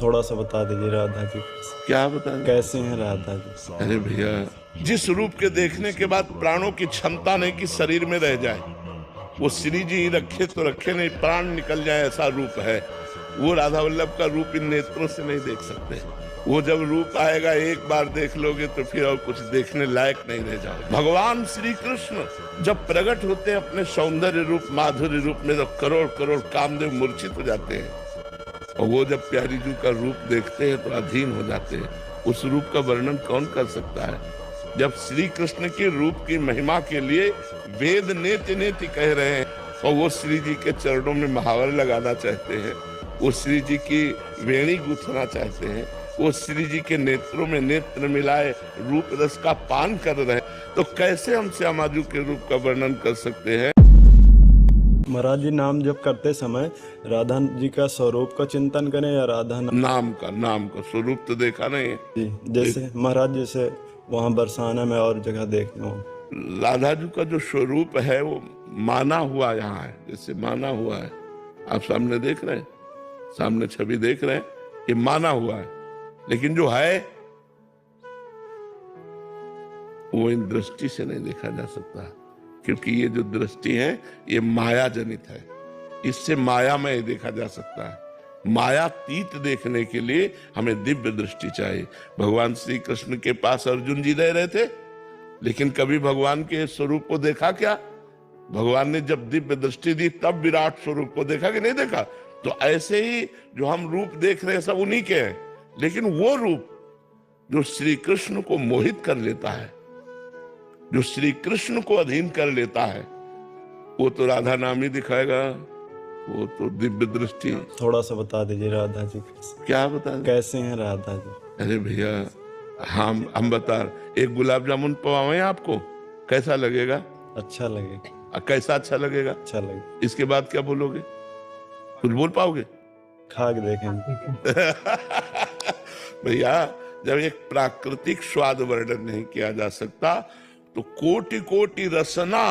थोड़ा सा बता दीजिए राधा जी क्या बता? कैसे हैं राधा जी? अरे भैया, जिस रूप के देखने के बाद प्राणों की क्षमता नहीं कि शरीर में रह जाए, वो श्री जी रखे तो रखे, नहीं प्राण निकल जाए, ऐसा रूप है। वो राधा वल्लभ का रूप इन नेत्रों से नहीं देख सकते। वो जब रूप आएगा एक बार देख लोगे तो फिर और कुछ देखने लायक नहीं रह जाओ। भगवान श्री कृष्ण जब प्रकट होते हैं अपने सौंदर्य रूप माधुर्य रूप में, तो करोड़ करोड़ कामदेव मूर्छित हो जाते हैं। और वो जब प्यारी जू का रूप देखते हैं तो अधीन हो जाते हैं। उस रूप का वर्णन कौन कर सकता है? जब श्री कृष्ण के रूप की महिमा के लिए वेद नेति नेति कह रहे हैं, और वो श्री जी के चरणों में महावर लगाना चाहते हैं, वो श्री जी की वेणी गूंथना चाहते हैं, वो श्री जी के नेत्रों में नेत्र मिलाए रूप रस का पान कर रहे हैं, तो कैसे हम श्यामाजू के रूप का वर्णन कर सकते हैं? महाराज जी नाम जप करते समय राधा जी का स्वरूप का चिंतन करें या राधा नाम का स्वरूप तो देखा नहीं है जी, जैसे महाराज जैसे वहाँ बरसाना में और जगह देखते हो। राधा जी का जो स्वरूप है वो माना हुआ यहाँ है, जैसे माना हुआ है। आप सामने देख रहे हैं, सामने छवि देख रहे हैं, ये माना हुआ है, लेकिन जो है वो इन दृष्टि से नहीं देखा जा सकता, क्योंकि ये जो दृष्टि है ये माया जनित है। इससे मायामय देखा जा सकता है। मायातीत देखने के लिए हमें दिव्य दृष्टि चाहिए। भगवान श्री कृष्ण के पास अर्जुन जी रह रहे थे, लेकिन कभी भगवान के स्वरूप को देखा क्या? भगवान ने जब दिव्य दृष्टि दी तब विराट स्वरूप को देखा कि नहीं देखा? तो ऐसे ही जो हम रूप देख रहे हैं सब उन्हीं के हैं, लेकिन वो रूप जो श्री कृष्ण को मोहित कर लेता है, जो श्री कृष्ण को अधीन कर लेता है, वो तो राधा नाम ही दिखाएगा। वो तो दिव्य दृष्टि। थोड़ा सा बता दीजिए राधा जी क्या बता? कैसे हैं राधा जी? अरे भैया, हम बता, एक गुलाब जामुन पवाएं आपको, कैसा लगेगा? अच्छा लगेगा। कैसा अच्छा लगेगा? अच्छा लगेगा। इसके बाद क्या बोलोगे? कुछ बोल पाओगे? खा के देखेंगे। भैया, जब एक प्राकृतिक स्वाद वर्णन नहीं किया जा सकता, तो कोटि कोटि रसना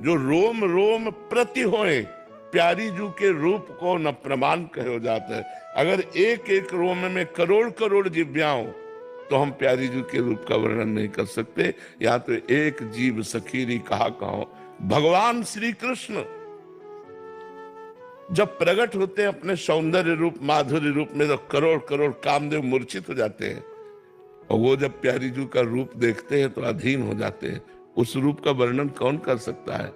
जो रोम रोम प्रति होए, प्यारी जू के रूप को न प्रमाण कहो जाता है। अगर एक एक रोम में करोड़ करोड़ जिव्या हो तो हम प्यारी जू के रूप का वर्णन नहीं कर सकते। या तो एक जीव सखीरी कहा कहो। भगवान श्री कृष्ण जब प्रकट होते हैं अपने सौंदर्य रूप माधुर्य रूप में, तो करोड़ करोड़ कामदेव मूर्छित हो जाते हैं। और वो जब प्यारी जू का रूप देखते हैं तो अधीन हो जाते हैं। उस रूप का वर्णन कौन कर सकता है?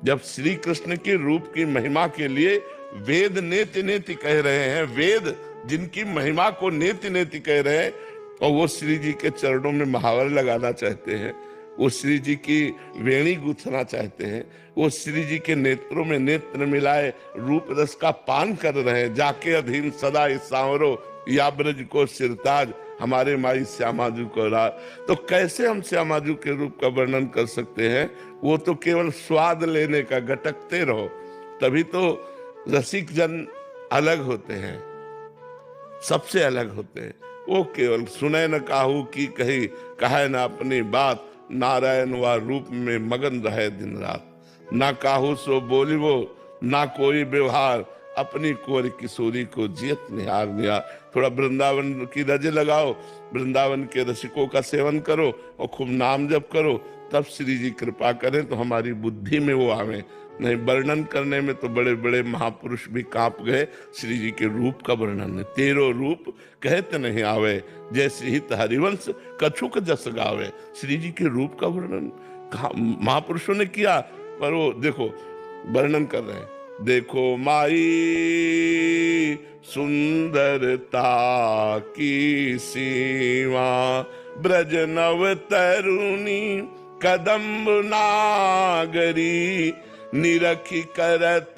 जब श्री कृष्ण के रूप की महिमा के लिए वेद नेति नेति कह रहे हैं, वेद जिनकी महिमा को नेति नेति कह रहे हैं, और वो श्री जी के चरणों में महावर लगाना चाहते हैं, वो श्री जी की वेणी गूंथना चाहते हैं, वो श्री जी के नेत्रों में नेत्र मिलाए रूप रस का पान कर रहे हैं। जाके अधीन सदा इस सांवरो या ब्रज को सिरताज, हमारे माई श्यामाजू को राज। तो कैसे हम श्यामाजू के रूप का वर्णन कर सकते हैं? वो तो केवल स्वाद लेने का, गटकते रहो। तभी तो रसिक जन अलग होते हैं, सबसे अलग होते हैं। वो केवल सुने न काहू की कही, कहे न अपनी बात, नारायण व रूप में मगन रहे दिन रात। ना काहू सो बोली वो, ना कोई व्यवहार, अपनी कुंवर किशोरी को जियत निहार निहार। थोड़ा वृंदावन की रज लगाओ, वृंदावन के रसिकों का सेवन करो और खूब नाम जप करो, तब श्री जी कृपा करें तो हमारी बुद्धि में वो आवे। नहीं, वर्णन करने में तो बड़े बड़े महापुरुष भी कांप गए। श्री जी के रूप का वर्णन है। तेरो रूप कहते नहीं आवे, जैसे हित हरिवंश कछुक जस गावे। श्री जी के रूप का वर्णन महापुरुषों ने किया, पर वो देखो वर्णन कर रहे हैं। देखो माई सुंदरता की सीमा, ब्रज नव तरुणी कदम्ब नागरी, निरखी करत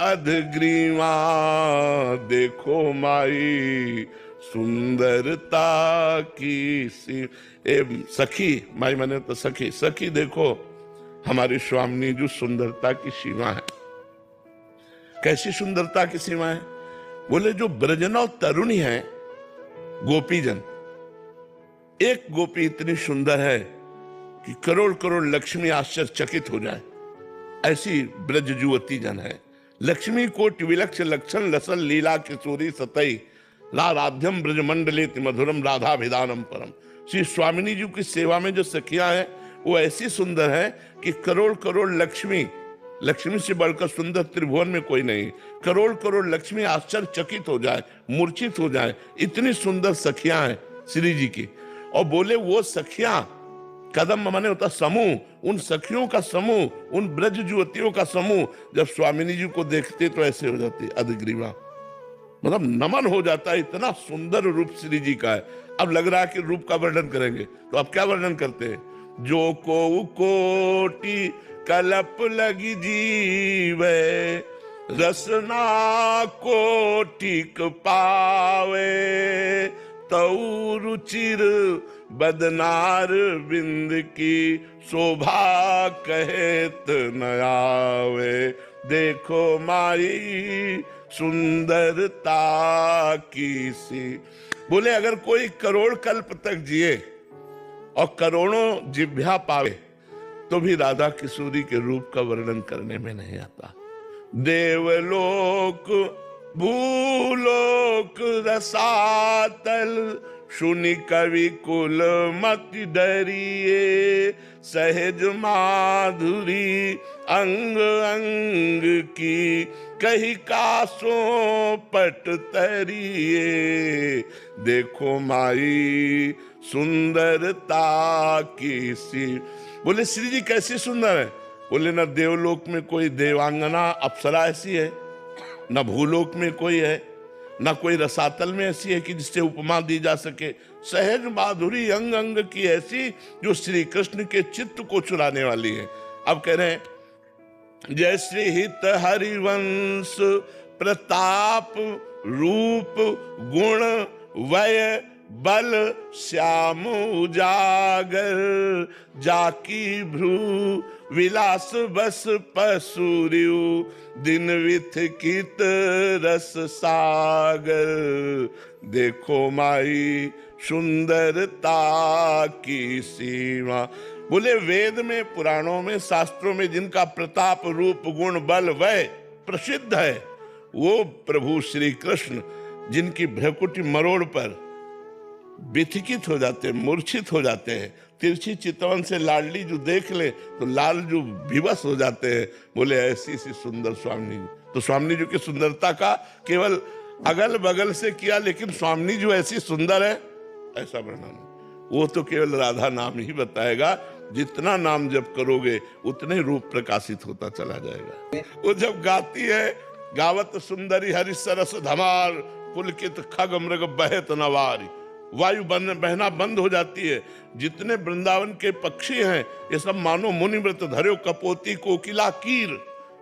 अधग्रीवा। देखो माई सुंदरता की सखी, माई माने तो सखी, सखी देखो हमारी स्वामिनी जो सुंदरता की सीमा है। कैसी सुंदरता की सीमा है? बोले जो ब्रजनव तरुणी है, गोपीजन, एक गोपी इतनी सुंदर है कि करोड़ करोड़ लक्ष्मी आश्चर्यचकित हो जाए, ऐसी ब्रज युवती जन है। लक्ष्मी कोटि विलक्ष लक्षण लसल लीला किशोरी सतई। राधाध्यम ब्रजमंडलेति मधुरम राधाभिधानम परम। श्री स्वामिनी जी की सेवा में जो सखियां हैं वो ऐसी सुंदर है कि करोड़ करोड़ लक्ष्मी, लक्ष्मी से बढ़कर सुंदर त्रिभुवन में कोई नहीं। करोड़ करोड़ लक्ष्मी आश्चर्यचकित हो जाए, मूर्छित हो जाए, इतनी सुंदर सखियां हैं श्री जी की। और बोले वो सखियां, कदम माने होता समूह, उन सखियों का समूह, उन ब्रज युवतियों का समूह जब स्वामिनी जी को देखते तो ऐसे हो जाती अधग्रीवा, मतलब नमन हो जाता है। इतना सुंदर रूप श्री जी का है। अब लग रहा है कि रूप का वर्णन करेंगे, तो अब क्या वर्णन करते हैं? जो को कोटि कलप लगी जीवे, रसना कोटिक पावे, तऊ रुचिर बदनार बिंद की शोभा कहेत न आवे। देखो माई सुंदरता की सी। बोले अगर कोई करोड़ कल्प तक जिए और करोड़ों जिभ्या पावे तो भी राधा किशोरी के रूप का वर्णन करने में नहीं आता। देवलोक भूलोक रसातल, सुनि कवि कुल मति डरिए, सहज माधुरी अंग अंग की, कही कासों पट तरिए। देखो माई सुंदरता की सी। बोले श्री जी कैसी सुंदर है? बोले न देवलोक में कोई देवांगना अप्सरा ऐसी है, न भूलोक में कोई है, न कोई रसातल में ऐसी है कि जिससे उपमा दी जा सके। सहज माधुरी अंग अंग की ऐसी जो श्री कृष्ण के चित्त को चुराने वाली है। अब कह रहे हैं जय श्री हित हरिवंश, प्रताप रूप गुण वय बल, श्याम उजागर, जाकी भ्रू विलास बस पसूर्यु, दिन विथ कित रस सागर। देखो माई सुंदरता की सीमा। बोले वेद में, पुराणों में, शास्त्रों में जिनका प्रताप रूप गुण बल वय प्रसिद्ध है, वो प्रभु श्री कृष्ण जिनकी भ्रकुटी मरोड़ पर व्यथिकित हो जाते हैं, मूर्छित हो जाते हैं। तिरछी चितवन से लाडली जो देख ले तो लाल जो विवश हो जाते हैं। बोले ऐसी सी सुंदर स्वामी जी। तो स्वामी जी की सुंदरता का केवल अगल बगल से किया, लेकिन स्वामी जी ऐसी सुंदर है ऐसा वर्णन वो तो केवल राधा नाम ही बताएगा। जितना नाम जप करोगे उतने रूप प्रकाशित होता चला जाएगा। वो जब गाती है, गावत सुंदरी हरि सरस धमार, पुलकित खग मृग बहत नवारी, वायु बहना बंद हो जाती है। जितने वृंदावन के पक्षी हैं ये सब मानो मुनि व्रत धर्यो, कपोती कोकिला कीर,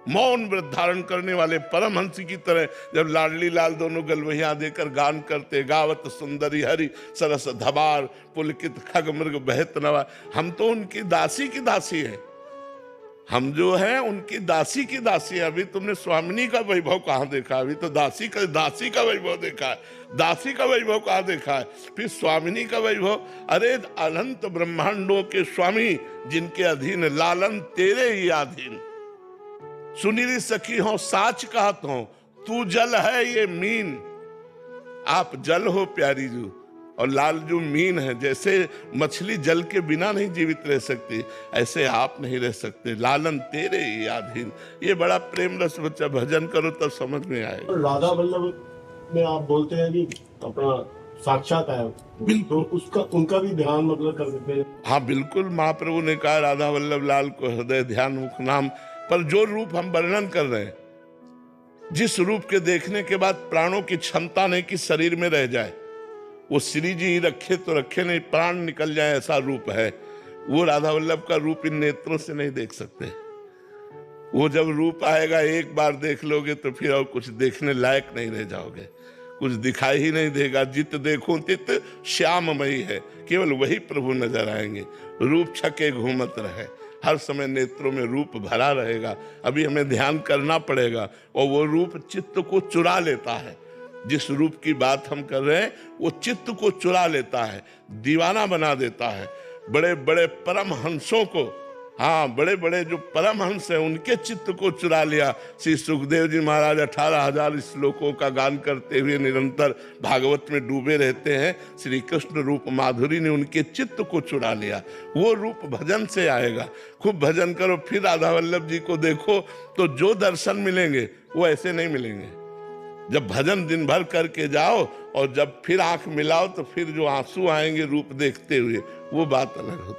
मौन व्रत धारण करने वाले परमहंस की तरह जब लाडली लाल दोनों गलवहिया देकर गान करते, गावत सुंदरी हरि सरस धबार, पुलकित खग मृग बहत नवा। हम तो उनकी दासी की दासी हैं, हम जो हैं उनकी दासी की दासी है। अभी तुमने स्वामिनी का वैभव कहाँ देखा? अभी तो दासी का वैभव देखा है। दासी का वैभव कहाँ देखा है? फिर स्वामिनी का वैभव। अरे अनंत ब्रह्मांडों के स्वामी जिनके अधीन, लालन तेरे ही अधीन, सुनीली सखी हो साच कहत हो, तू जल है ये मीन। आप जल हो प्यारी जू, और लाल जो मीन है। जैसे मछली जल के बिना नहीं जीवित रह सकती, ऐसे आप नहीं रह सकते। लालन तेरे ही अधीन। ये बड़ा प्रेम रस बच्चा, भजन करो तब समझ में आएगा। राधा वल्लभ में आप बोलते हैं कि अपना साक्षात है, तो उसका उनका भी ध्यान मतलब कर सकते हैं। हाँ बिल्कुल, महाप्रभु ने कहा राधा वल्लभ लाल को हृदय ध्यान मुख नाम। पर जो रूप हम वर्णन कर रहे हैं, जिस रूप के देखने के बाद प्राणों की क्षमता नहीं कि शरीर में रह जाए, वो श्री जी रखे तो रखे नहीं, प्राण निकल जाए ऐसा रूप है। वो राधा वल्लभ का रूप इन नेत्रों से नहीं देख सकते। वो जब रूप आएगा एक बार देख लोगे तो फिर और कुछ देखने लायक नहीं रह जाओगे, कुछ दिखाई ही नहीं देगा। जित देखो तित श्याममयी है, केवल वही प्रभु नजर आएंगे। रूप छके घूमत रहे, हर समय नेत्रों में रूप भरा रहेगा। अभी हमें ध्यान करना पड़ेगा, और वो रूप चित्त को चुरा लेता है। जिस रूप की बात हम कर रहे हैं वो चित्त को चुरा लेता है, दीवाना बना देता है। बड़े बड़े परम हंसों को हाँ, बड़े बड़े जो परमहंस हैं उनके चित्त को चुरा लिया। श्री सुखदेव जी महाराज 18,000 श्लोकों का गान करते हुए निरंतर भागवत में डूबे रहते हैं। श्री कृष्ण रूप माधुरी ने उनके चित्त को चुरा लिया। वो रूप भजन से आएगा। खूब भजन करो, फिर राधा वल्लभ जी को देखो तो जो दर्शन मिलेंगे वो ऐसे नहीं मिलेंगे। जब भजन दिन भर करके जाओ और जब फिर आंख मिलाओ तो फिर जो आंसू आएंगे रूप देखते हुए, वो बात अलग होती है।